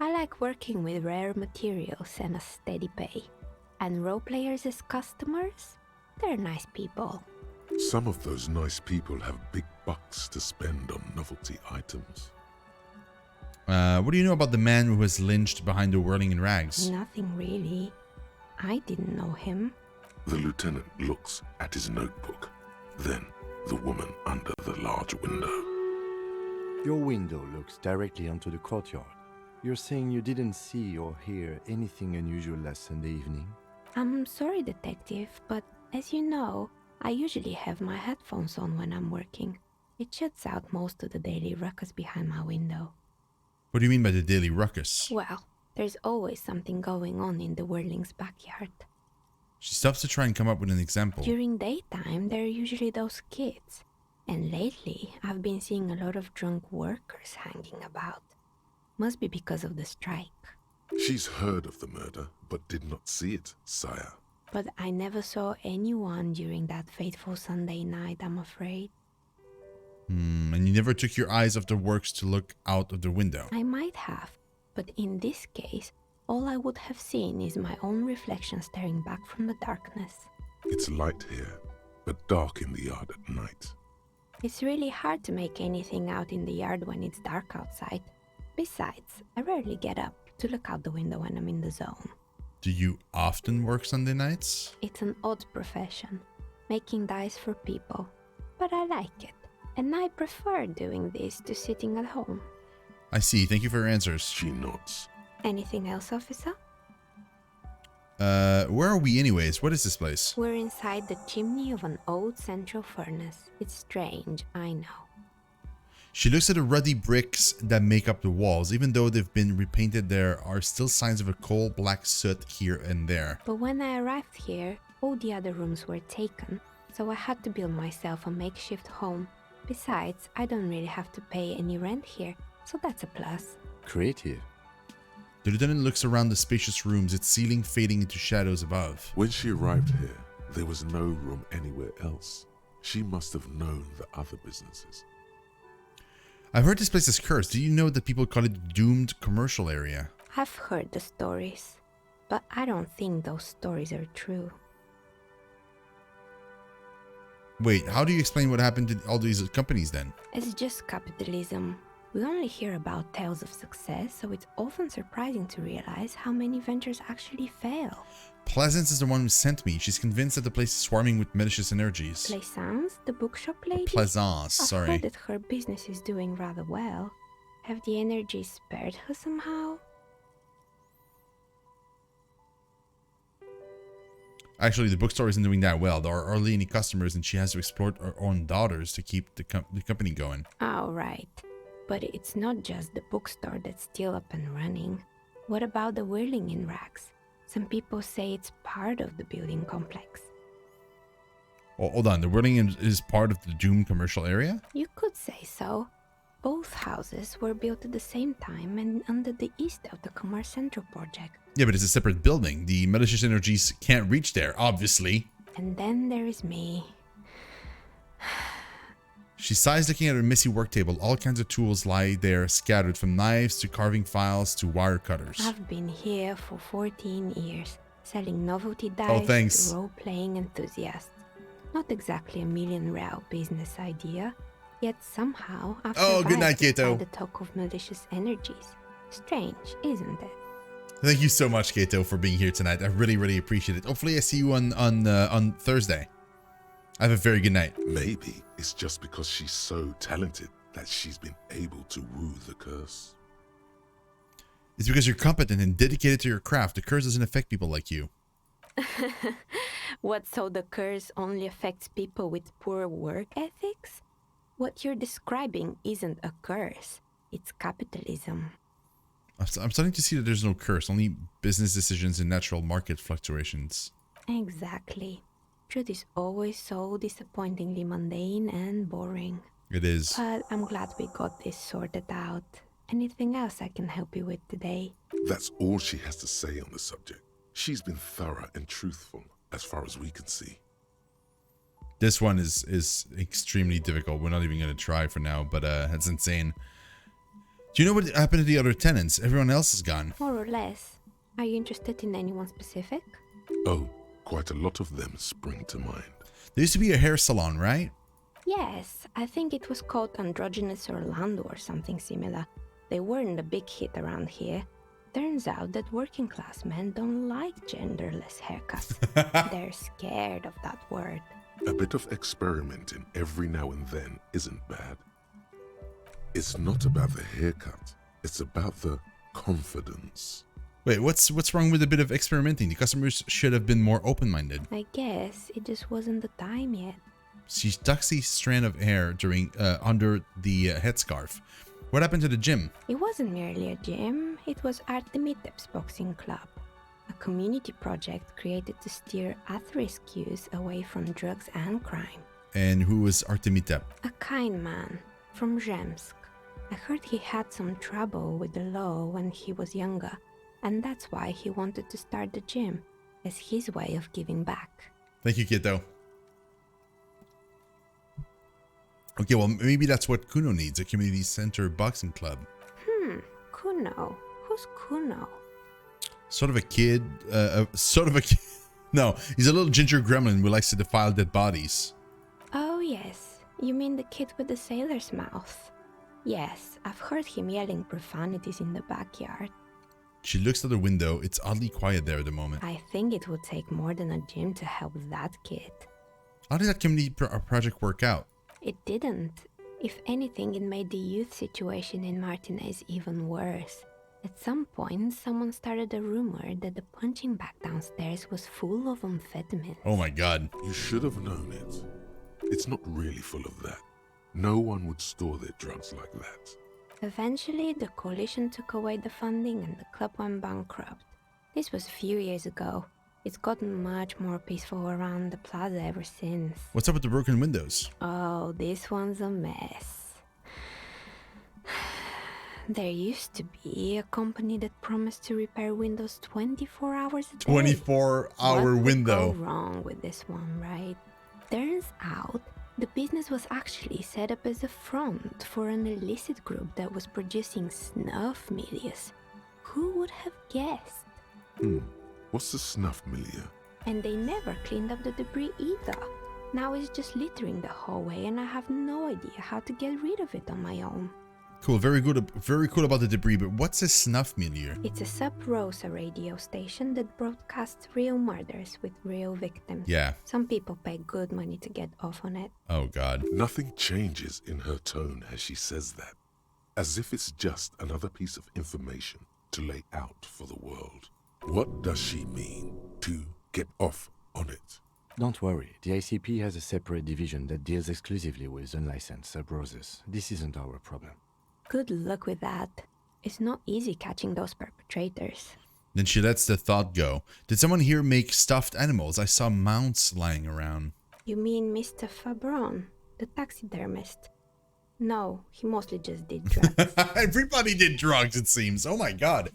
I like working with rare materials and a steady pay. And role players as customers? They're nice people. Some of those nice people have big bucks to spend on novelty items. What do you know about the man who was lynched behind the whirling in rags? Nothing really. I didn't know him. The lieutenant looks at his notebook, then the woman under the large window. Your window looks directly onto the courtyard. You're saying you didn't see or hear anything unusual last Sunday evening? I'm sorry, detective, but as you know, I usually have my headphones on when I'm working. It shuts out most of the daily ruckus behind my window. What do you mean by the daily ruckus? Well, there's always something going on in the Whirling's backyard. She stops to try and come up with an example. During daytime, there are usually those kids. And lately, I've been seeing a lot of drunk workers hanging about. Must be because of the strike. She's heard of the murder, but did not see it, sire. But I never saw anyone during that fateful Sunday night, I'm afraid. And you never took your eyes off the works to look out of the window? I might have, but in this case, all I would have seen is my own reflection staring back from the darkness. It's light here, but dark in the yard at night. It's really hard to make anything out in the yard when it's dark outside. Besides, I rarely get up to look out the window when I'm in the zone. Do you often work Sunday nights? It's an odd profession, making dice for people. But I like it, and I prefer doing this to sitting at home. I see. Thank you for your answers. She nods. Anything else, officer? Where are we anyways? What is this place? We're inside the chimney of an old central furnace. It's strange, I know. She looks at the ruddy bricks that make up the walls. Even though they've been repainted, there are still signs of a coal black soot here and there. But when I arrived here, all the other rooms were taken, so I had to build myself a makeshift home. Besides, I don't really have to pay any rent here, so that's a plus. Creative. The lieutenant looks around the spacious rooms, its ceiling fading into shadows above. When she arrived here, there was no room anywhere else. She must have known the other businesses. I've heard this place is cursed. Do you know that people call it the doomed commercial area? I've heard the stories, but I don't think those stories are true. Wait, how do you explain what happened to all these companies then? It's just capitalism. We only hear about tales of success, so it's often surprising to realize how many ventures actually fail. Pleasance is the one who sent me. She's convinced that the place is swarming with malicious energies. Plaisance, the bookshop lady? Plaisance, I've sorry. heard that her business is doing rather well. Have the energies spared her somehow? Actually, the bookstore isn't doing that well. There are hardly any customers, and she has to exploit her own daughters to keep the company going. Oh, right. But it's not just the bookstore that's still up and running. What about the whirling in rags? Some people say it's part of the building complex. Oh, hold on, the whirling is part of the doomed commercial area? You could say so. Both houses were built at the same time and under the East of the Commerce Central project. Yeah, but it's a separate building. The malicious energies can't reach there, obviously. And then there is me. She sighs, looking at her messy work table. All kinds of tools lie there, scattered from knives to carving files to wire cutters. I've been here for 14 years, selling novelty dice to role-playing enthusiasts. Not exactly a million-real business idea, yet somehow I've survived good night, Kato. despite the talk of malicious energies. Strange, isn't it? Thank you so much, Kato, for being here tonight. I really, really appreciate it. Hopefully I see you on Thursday. Have a very good night. Maybe it's just because she's so talented that she's been able to woo the curse. It's because you're competent and dedicated to your craft. The curse doesn't affect people like you. What, so the curse only affects people with poor work ethics? What you're describing isn't a curse. It's capitalism. I'm starting to see that there's no curse, only business decisions and natural market fluctuations. Exactly. Truth is always so disappointingly mundane and boring. It is. But I'm glad we got this sorted out. Anything else I can help you with today? That's all she has to say on the subject. She's been thorough and truthful, as far as we can see. This one is extremely difficult. We're not even going to try for now, but that's insane. Do you know what happened to the other tenants? Everyone else is gone. More or less. Are you interested in anyone specific? Oh, quite a lot of them spring to mind. There used to be a hair salon, right? Yes, I think it was called Androgynous Orlando or something similar. They weren't a big hit around here. Turns out that working class men don't like genderless haircuts. They're scared of that word. A bit of experimenting every now and then isn't bad. It's not about the haircut. It's about the confidence. Wait, what's wrong with a bit of experimenting? The customers should have been more open-minded. I guess it just wasn't the time yet. She tucks a strand of hair during under the headscarf. What happened to the gym? It wasn't merely a gym, it was Artemitep's boxing club. A community project created to steer at-risk youth away from drugs and crime. And who was Artemitep? A kind man from Zemsk. I heard he had some trouble with the law when he was younger, and that's why he wanted to start the gym, as his way of giving back. Thank you, Kiddo. Okay, well, maybe that's what Kuno needs, a community center boxing club. Kuno? Who's Kuno? Sort of a kid, No, he's a little ginger gremlin who likes to defile dead bodies. Oh yes, you mean the kid with the sailor's mouth. Yes, I've heard him yelling profanities in the backyard. She looks at the window. It's oddly quiet there at the moment. I think it would take more than a gym to help that kid. How did that community project work out? It didn't. If anything, it made the youth situation in Martinez even worse. At some point, someone started a rumor that the punching bag downstairs was full of amphetamines. Oh my god. You should have known it. It's not really full of that. No one would store their drugs like that. Eventually, the coalition took away the funding and the club went bankrupt. This was a few years ago. It's gotten much more peaceful around the plaza ever since. What's up with the broken windows? Oh, this one's a mess. There used to be a company that promised to repair windows 24 hours a day. 24-hour window. What could go wrong with this one, right? Turns out, the business was actually set up as a front for an illicit group that was producing snuff milieux. Who would have guessed? What's the snuff milieu? And they never cleaned up the debris either. Now it's just littering the hallway and I have no idea how to get rid of it on my own. Cool, very good, very cool about the debris, but what's a snuff milieu? It's a sub-Rosa radio station that broadcasts real murders with real victims. Yeah. Some people pay good money to get off on it. Oh god. Nothing changes in her tone as she says that. As if it's just another piece of information to lay out for the world. What does she mean to get off on it? Don't worry, the ICP has a separate division that deals exclusively with unlicensed sub-Roses. This isn't our problem. Good luck with that. It's not easy catching those perpetrators. Then she lets the thought go. Did someone here make stuffed animals? I saw mounts lying around. You mean Mr. Fabron, the taxidermist? No, he mostly just did drugs. Everybody did drugs, it seems. Oh my god.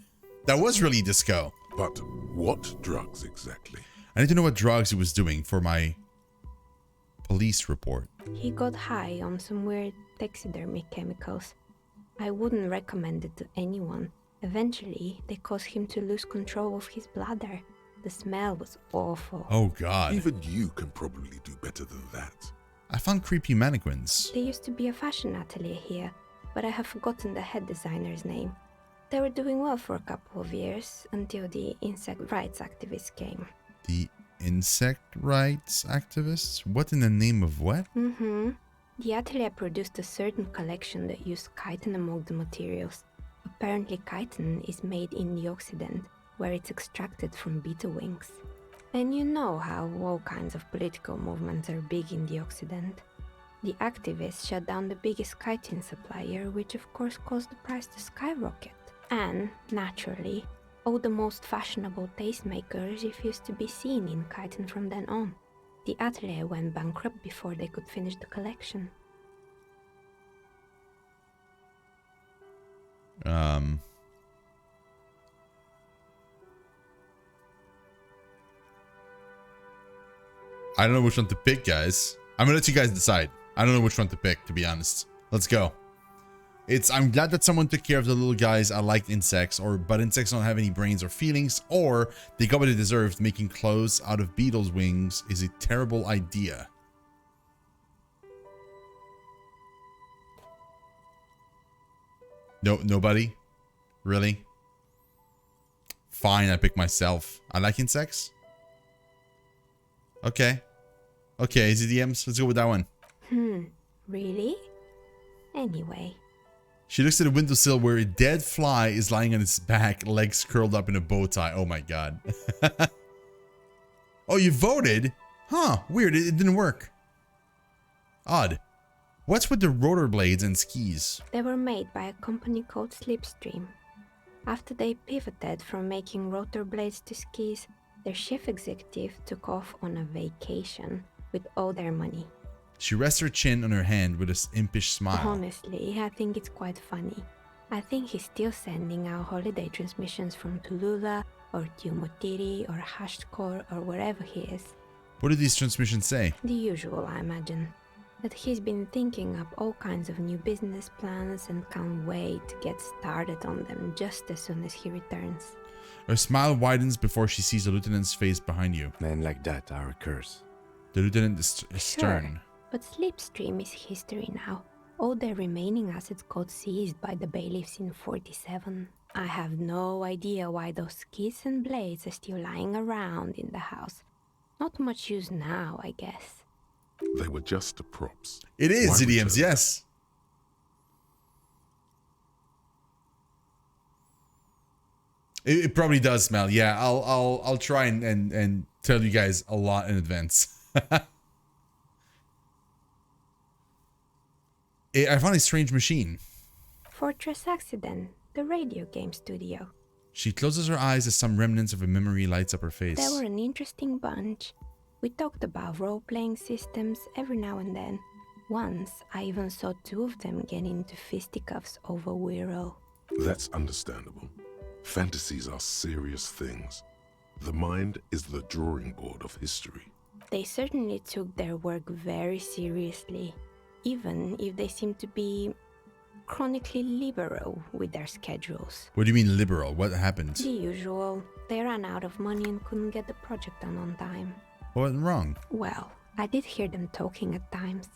That was really disco. But what drugs exactly? I need to know what drugs he was doing for my police report. He got high on some weird taxidermy chemicals. I wouldn't recommend it to anyone. Eventually, they caused him to lose control of his bladder. The smell was awful. Oh god. Even you can probably do better than that. I found creepy mannequins. There used to be a fashion atelier here, but I have forgotten the head designer's name. They were doing well for a couple of years, until the insect rights activists came. The insect rights activists? What in the name of what? The atelier produced a certain collection that used chitin among the materials. Apparently chitin is made in the Occident, where it's extracted from beetle wings. And you know how all kinds of political movements are big in the Occident. The activists shut down the biggest chitin supplier, which of course caused the price to skyrocket. And, naturally, all the most fashionable tastemakers refused to be seen in chitin from then on. The atelier went bankrupt before they could finish the collection. I don't know which one to pick, guys. I'm gonna let you guys decide. I don't know which one to pick, to be honest. Let's go. I'm glad that someone took care of the little guys. I liked insects, but insects don't have any brains or feelings, or they got what they deserved. Making clothes out of beetles' wings is a terrible idea. No, nobody? Really? Fine, I pick myself. I like insects. Okay. Okay, ZDMs, let's go with that one. Really? Anyway. She looks at the windowsill where a dead fly is lying on its back, legs curled up in a bow tie. Oh my god. Oh, you voted? Huh, weird, it didn't work. Odd. What's with the rotor blades and skis? They were made by a company called Slipstream. After they pivoted from making rotor blades to skis, their chief executive took off on a vacation with all their money. She rests her chin on her hand with an impish smile. Honestly, I think it's quite funny. I think he's still sending out holiday transmissions from Tulula or Tiumotiri or Hashtkor or wherever he is. What do these transmissions say? The usual, I imagine. That he's been thinking up all kinds of new business plans and can't wait to get started on them just as soon as he returns. Her smile widens before she sees the lieutenant's face behind you. Men like that are a curse. The lieutenant is stern. Sure, but Slipstream is history now. All their remaining assets got seized by the bailiffs in 47. I have no idea why those skis and blades are still lying around in the house. Not much use now, I guess. They were just the props. It is, Why ZDMs, return? yes. It probably does smell. Yeah, I'll try and tell you guys a lot in advance. I found a strange machine. Fortress Accident, the radio game studio. She closes her eyes as some remnants of a memory lights up her face. They were an interesting bunch. We talked about role-playing systems every now and then. Once, I even saw two of them get into fisticuffs over Wiro. That's understandable. Fantasies are serious things. The mind is the drawing board of history. They certainly took their work very seriously, even if they seem to be chronically liberal with their schedules. What do you mean liberal? What happened? The usual. They ran out of money and couldn't get the project done on time. What went wrong? Well, I did hear them talking at times.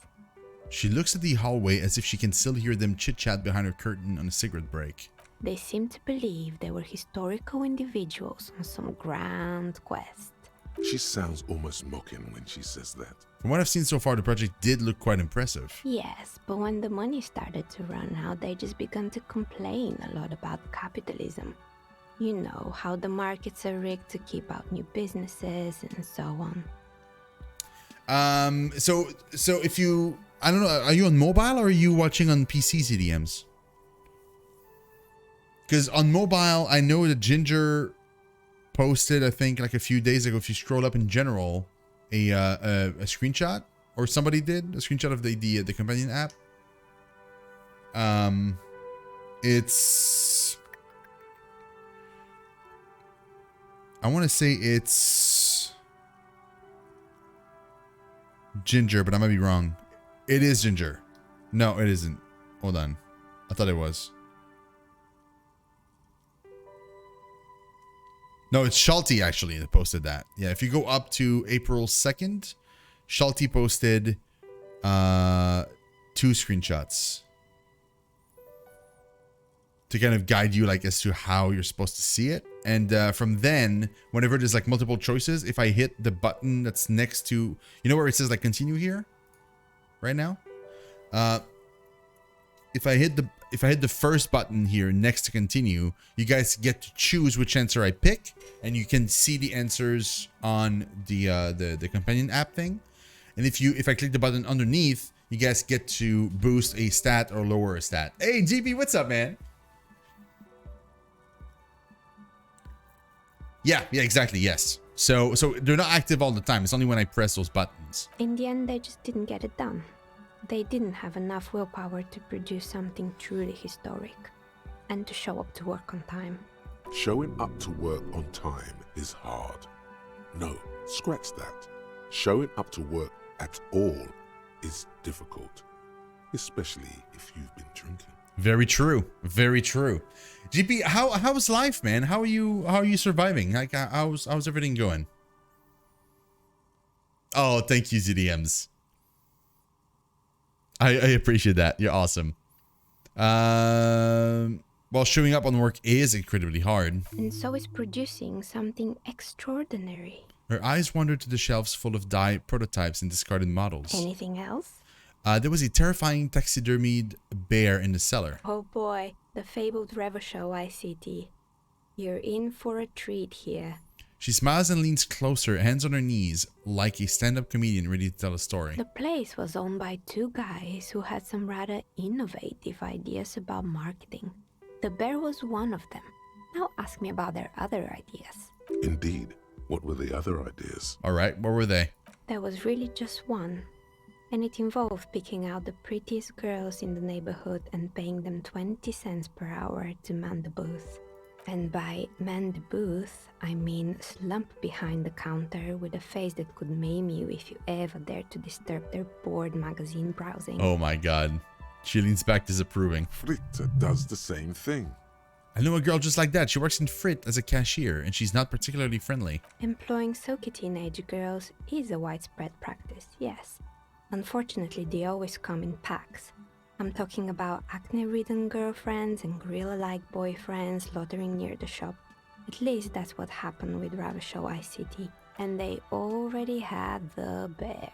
She looks at the hallway as if she can still hear them chit-chat behind her curtain on a cigarette break. They seemed to believe they were historical individuals on some grand quest. She sounds almost mocking when she says that. From what I've seen so far, the project did look quite impressive. Yes, but when the money started to run out, they just began to complain a lot about capitalism. You know, how the markets are rigged to keep out new businesses and so on. So if you, I don't know, are you on mobile or are you watching on PC CDMs? Because on mobile, I know that Ginger posted, I think, like a few days ago, if you scroll up in general, a screenshot, or somebody did a screenshot of the companion app. It's, I want to say it's Ginger, but I might be wrong. It is Ginger. No, it isn't. Hold on. I thought it was. No, it's Shalty actually that posted that. Yeah, if you go up to April 2nd, Shalty posted 2 screenshots to kind of guide you like as to how you're supposed to see it. And from then, whenever there's like multiple choices, if I hit the button that's next to, you know where it says like continue here right now? If I hit the first button here next to continue, you guys get to choose which answer I pick, and you can see the answers on the companion app thing. And if I click the button underneath, you guys get to boost a stat or lower a stat. Hey GB, what's up, man? Yeah, exactly, yes. So they're not active all the time. It's only when I press those buttons. In the end, they just didn't get it done. They didn't have enough willpower to produce something truly historic and to show up to work on time. Showing up to work on time is hard. No, scratch that. Showing up to work at all is difficult, especially if you've been drinking. Very true. Very true. GP, how's life, man? How are you surviving? Like how's everything going? Oh, thank you, ZDMs. I appreciate that. You're awesome. Well, showing up on work is incredibly hard. And so is producing something extraordinary. Her eyes wandered to the shelves full of dye prototypes and discarded models. Anything else? There was a terrifying taxidermied bear in the cellar. Oh boy, the fabled Revachol ICT. You're in for a treat here. She smiles and leans closer, hands on her knees, like a stand-up comedian ready to tell a story. The place was owned by two guys who had some rather innovative ideas about marketing. The bear was one of them. Now ask me about their other ideas. Indeed. What were the other ideas? All right, what were they? There was really just one. And it involved picking out the prettiest girls in the neighborhood and paying them 20 cents per hour to man the booth. And by man the booth, I mean slump behind the counter with a face that could maim you if you ever dared to disturb their bored magazine browsing. Oh my god. She leans back disapproving. Fritta does the same thing. I know a girl just like that. She works in Frit as a cashier, and she's not particularly friendly. Employing silky teenage girls is a widespread practice, yes. Unfortunately, they always come in packs. I'm talking about acne-ridden girlfriends and gorilla-like boyfriends loitering near the shop. At least that's what happened with Revachol ICT. And they already had the bear.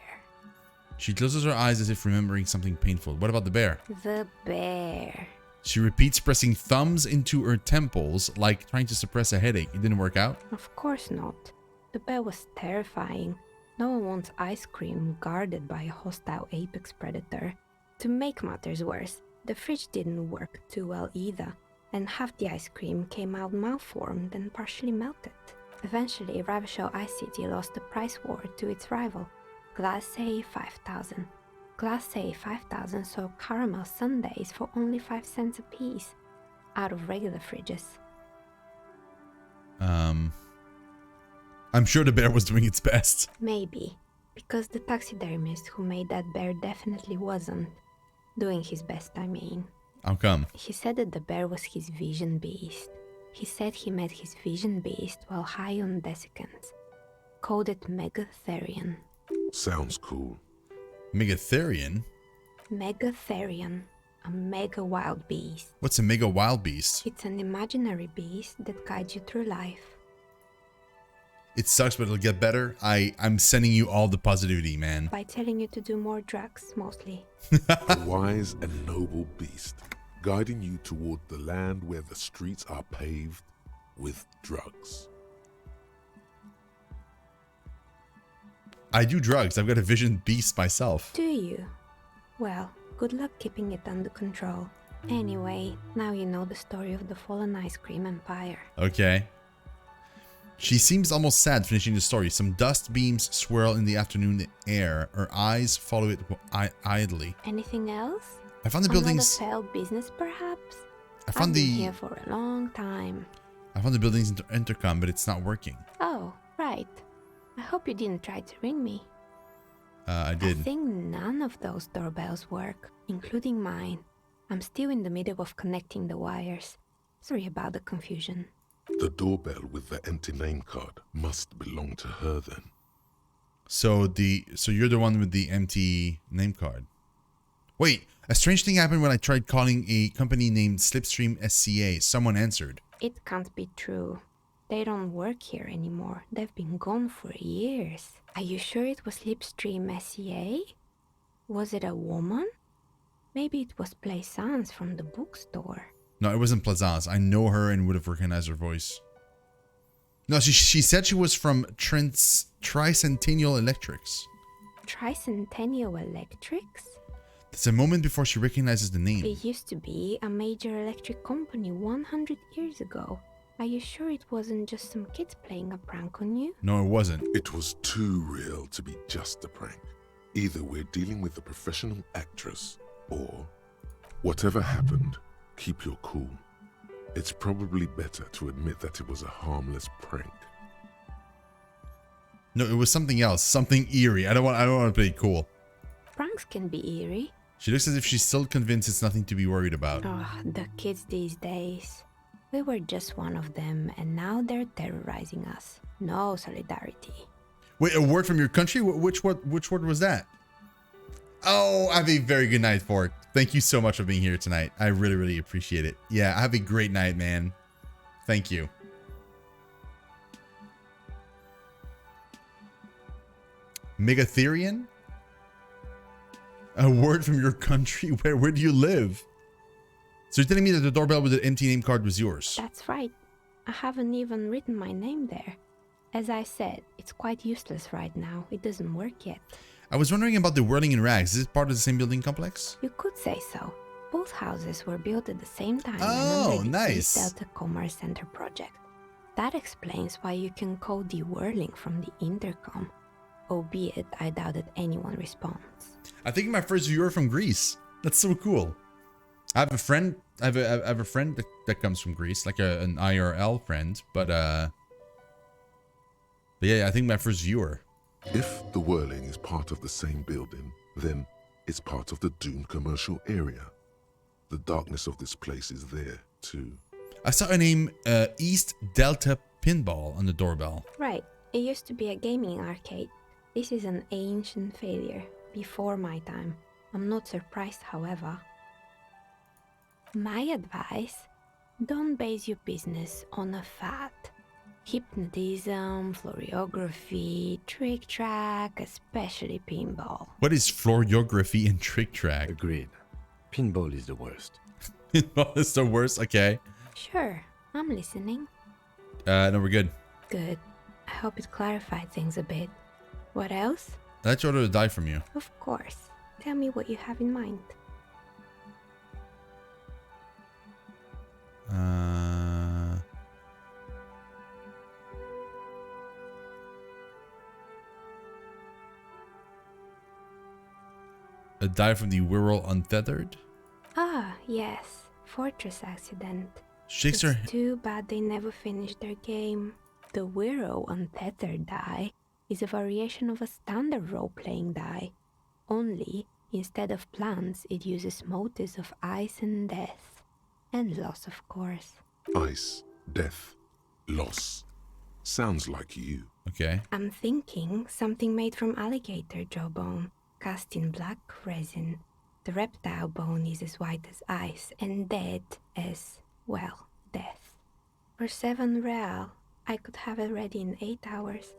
She closes her eyes as if remembering something painful. What about the bear? The bear. She repeats, pressing thumbs into her temples like trying to suppress a headache. It didn't work out? Of course not. The bear was terrifying. No one wants ice cream guarded by a hostile apex predator. To make matters worse, the fridge didn't work too well either, and half the ice cream came out malformed and partially melted. Eventually, Revachol ICT lost the price war to its rival, Glacé 5000. Glacé 5000 sold caramel sundaes for only 5 cents a piece, out of regular fridges. I'm sure the bear was doing its best. Maybe, because the taxidermist who made that bear definitely wasn't. Doing his best, I mean. How come? He said that the bear was his vision beast. He said he met his vision beast while high on desiccants. Called it Megatherion. Sounds cool. Megatherion? Megatherion. A mega wild beast. What's a mega wild beast? It's an imaginary beast that guides you through life. It sucks, but it'll get better. I'm sending you all the positivity, man. By telling you to do more drugs, mostly. A wise and noble beast, guiding you toward the land where the streets are paved with drugs. I do drugs. I've got a vision beast myself. Do you? Well, good luck keeping it under control. Anyway, now you know the story of the fallen ice cream empire. Okay. She seems almost sad finishing the story. Some dust beams swirl in the afternoon air. Her eyes follow it idly. Anything else? I found the buildings. Another failed business, perhaps? I found I've the been here for a long time. I found the building's intercom, but it's not working. Oh, right. I hope you didn't try to ring me. I did. I think none of those doorbells work, including mine. I'm still in the middle of connecting the wires. Sorry about the confusion. The doorbell with the empty name card must belong to her then. So you're the one with the empty name card. Wait, a strange thing happened when I tried calling a company named Slipstream SCA. Someone answered. It can't be true. They don't work here anymore. They've been gone for years. Are you sure it was Slipstream SCA? Was it a woman? Maybe it was Plaisance from the bookstore. No, it wasn't Plaisance. I know her and would have recognized her voice. No, she said she was from Tricentennial Electrics. Tricentennial Electrics? That's a moment before she recognizes the name. It used to be a major electric company 100 years ago. Are you sure it wasn't just some kids playing a prank on you? No, it wasn't. It was too real to be just a prank. Either we're dealing with a professional actress, or whatever happened, keep your cool. It's probably better to admit that it was a harmless prank. No, it was something else. Something eerie. I don't want to play it cool. Pranks can be eerie. She looks as if she's still convinced it's nothing to be worried about. Oh, the kids these days. We were just one of them, and now they're terrorizing us. No solidarity. Wait, a word from your country? Which word was that? Oh, have a very good night, Fork. Thank you so much for being here tonight. I really, really appreciate it. Yeah, have a great night, man. Thank you. Megatherian? A word from your country? Where do you live? So you're telling me that the doorbell with the empty name card was yours? That's right. I haven't even written my name there. As I said, it's quite useless right now. It doesn't work yet. I was wondering about the whirling in rags. Is it part of the same building complex? You could say so. Both houses were built at the same time Oh, and under the nice. East Delta Commerce Center project. That explains why you can call the whirling from the intercom. Albeit, I doubt that anyone responds. I think my first viewer from Greece. That's so cool. I have a friend. I have a friend that comes from Greece, like an IRL friend. But yeah, I think my first viewer. If the whirling is part of the same building, then it's part of the doomed commercial area. The darkness of this place is there, too. I saw a name, East Delta Pinball, on the doorbell. Right. It used to be a gaming arcade. This is an ancient failure, before my time. I'm not surprised, however. My advice, don't base your business on a fad. Hypnotism, florography, trick track, especially pinball. What is florography and trick track? Agreed. Pinball is the worst. Pinball is the worst? Okay. Sure, I'm listening. No, we're good. Good. I hope it clarified things a bit. What else? I'd order to die from you. Of course. Tell me what you have in mind. A die from the whirl untethered? Ah, yes. Fortress accident. Shakespeare. It's too bad they never finished their game. The Wiro Untethered die is a variation of a standard role-playing die. Only, instead of plants, it uses motifs of ice and death. And loss, of course. Ice, death, loss. Sounds like you. Okay. I'm thinking something made from alligator jawbone, cast in black resin. The reptile bone is as white as ice and dead as, well, death. For 7 real, I could have it ready in 8 hours.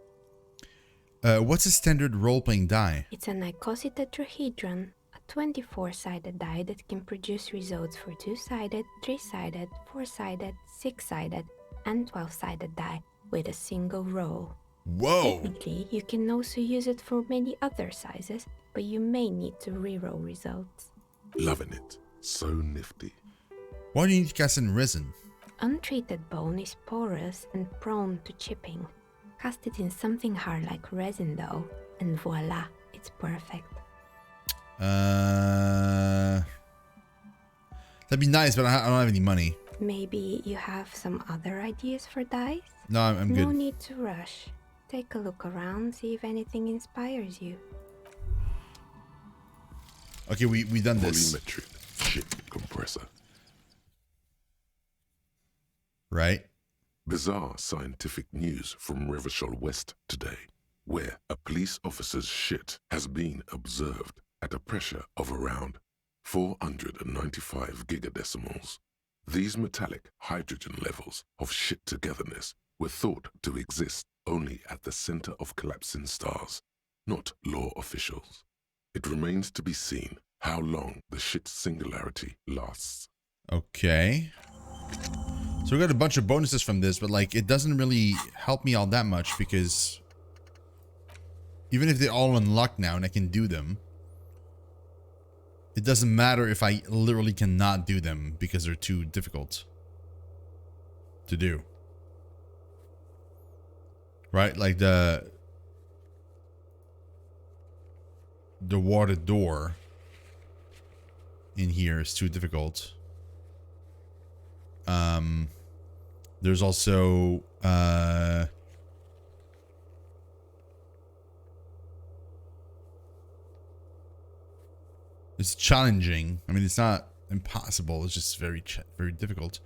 What's a standard role-playing die? It's an icosy tetrahedron, a 24-sided die that can produce results for 2-sided, 3-sided, 4-sided, 6-sided, and 12-sided die with a single roll. Whoa! Technically, you can also use it for many other sizes, but you may need to reroll results. Loving it. So nifty. Why do you need to cast in resin? Untreated bone is porous and prone to chipping. Cast it in something hard like resin though, and voila, it's perfect. That'd be nice, but I don't have any money. Maybe you have some other ideas for dice? No, I'm No good. need to rush. Take a look around, see if anything inspires you. Okay, we done this. Volumetric ship compressor. Right? Bizarre scientific news from Revachol West today, where a police officer's shit has been observed at a pressure of around 495 gigadecimals. These metallic hydrogen levels of shit togetherness were thought to exist only at the center of collapsing stars, not law officials. It remains to be seen how long the shit singularity lasts. Okay. So we got a bunch of bonuses from this, but like it doesn't really help me all that much because even if they're all unlocked now and I can do them, it doesn't matter if I literally cannot do them because they're too difficult to do. Right? Like the water door in here is too difficult. There's also It's challenging. I mean, it's not impossible. It's just very difficult.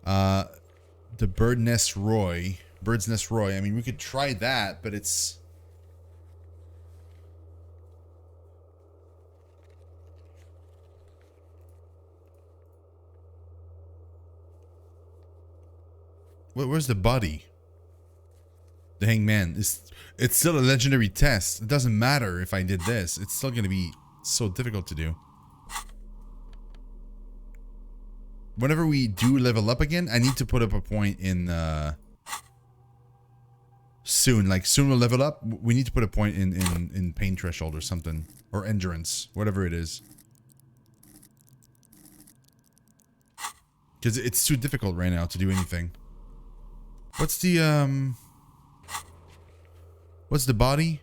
The Bird's Nest Roy. I mean, we could try that, but it's... Where's the body? The hangman. It's still a legendary test. It doesn't matter if I did this. It's still going to be so difficult to do. Whenever we do level up again, I need to put up a point in soon. Like soon we'll level up. We need to put a point in pain threshold or something. Or endurance. Whatever it is. Because it's too difficult right now to do anything. What's the body?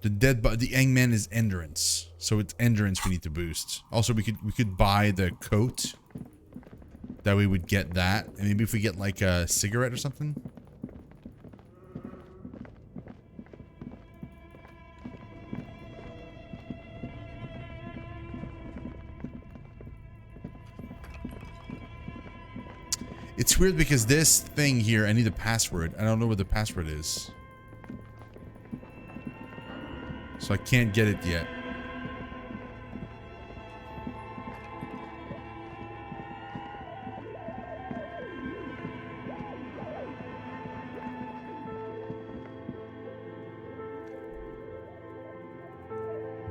The dead body. The Hangman is endurance, so it's endurance we need to boost. Also, we could buy the coat. That we would get that, and maybe if we get like a cigarette or something. It's weird because this thing here, I need a password. I don't know what the password is. So I can't get it yet.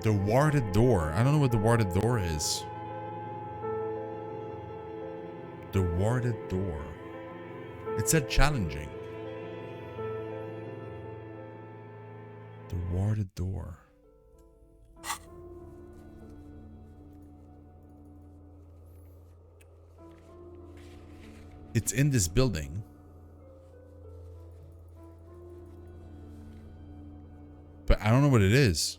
The warded door. I don't know what the warded door is. The warded door. It said challenging. The warded door. It's in this building. But I don't know what it is.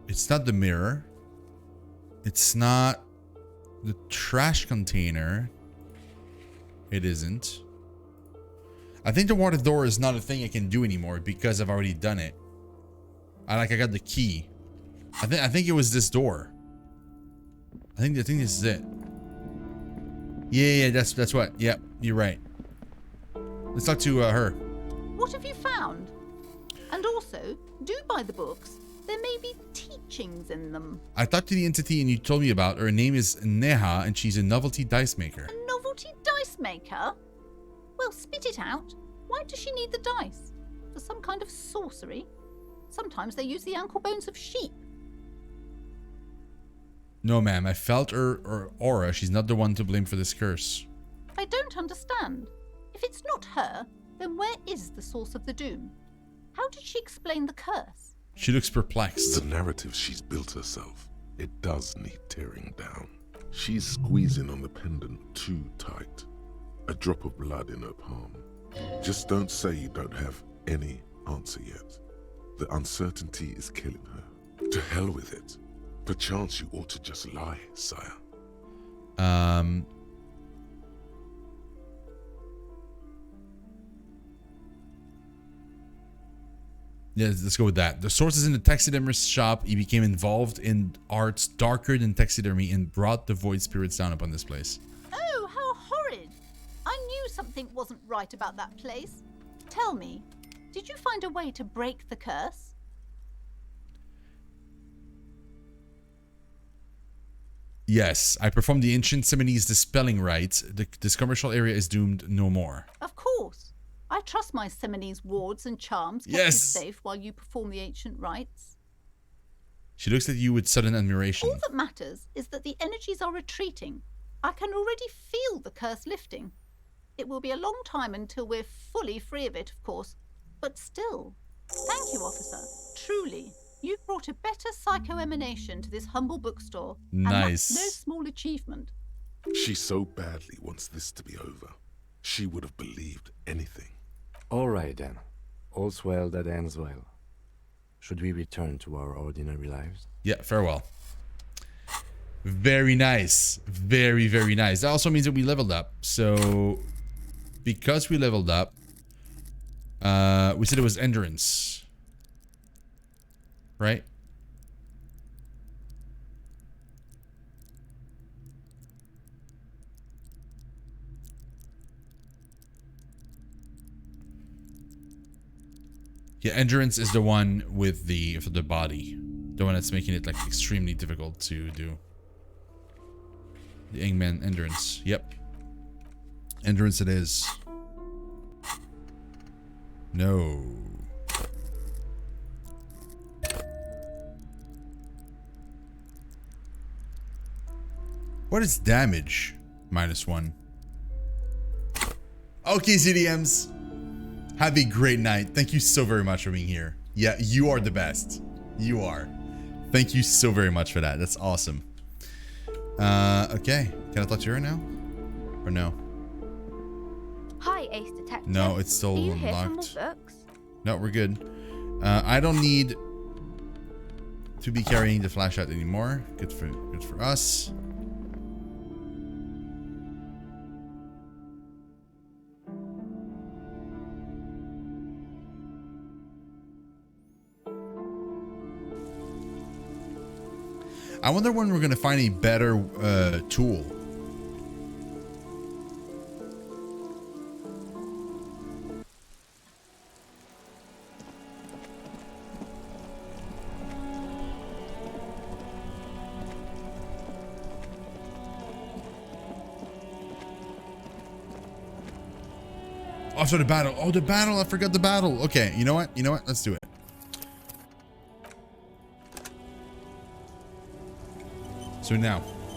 It's not the mirror. It's not the trash container. It isn't. I think the warded door is not a thing I can do anymore because I've already done it. I got the key. I think it was this door. I think this is it. Yeah, that's what. Yep, you're right. Let's talk to her. What have you found? And also, do buy the books. There may be teachings in them. I talked to the entity and you told me about her. Her name is Neha and she's a novelty dice maker. A novelty dice maker? Well, spit it out. Why does she need the dice? For some kind of sorcery? Sometimes they use the ankle bones of sheep. No, ma'am. I felt her aura. She's not the one to blame for this curse. I don't understand. If it's not her, then where is the source of the doom? How did she explain the curse? She looks perplexed. The narrative she's built herself, it does need tearing down. She's squeezing on the pendant too tight. A drop of blood in her palm. Just don't say you don't have any answer yet. The uncertainty is killing her. To hell with it. Perchance you ought to just lie, sire. Yeah, let's go with that. The source is in the taxidermist's shop. He became involved in arts darker than taxidermy and brought the void spirits down upon this place. Oh, how horrid! I knew something wasn't right about that place. Tell me, did you find a way to break the curse? Yes, I performed the ancient Seminese dispelling rites. This commercial area is doomed no more. Of course. I trust my Seminese wards and charms keep you safe while you perform the ancient rites. She looks at you with sudden admiration. All that matters is that the energies are retreating. I can already feel the curse lifting. It will be a long time until we're fully free of it, of course. But still, thank you, officer. Truly, you've brought a better psycho-emanation to this humble bookstore. Nice. And that's no small achievement. She so badly wants this to be over. She would have believed anything. All right, then. All's well that ends well. Should we return to our ordinary lives? Yeah, farewell. Very nice. Very, very nice. That also means that we leveled up. So, because we leveled up, We said it was endurance. Right? Yeah, endurance is the one with the for the body. The one that's making it like extremely difficult to do. The Ingman endurance. Yep. Endurance it is. No. What is damage? -1. Okay, CDMs. Have a great night. Thank you so very much for being here. Yeah, you are the best. You are. Thank you so very much for that. That's awesome. Okay. Can I talk to her now? Or no? Hi, Ace Detective. No, it's still Are you here for locked. more books? No, we're good. I don't need to be carrying the flashlight anymore. Good for us. I wonder when we're gonna find a better tool. Also the battle. Oh, the battle. I forgot the battle. Okay, you know what? You know what? Let's do it. So now,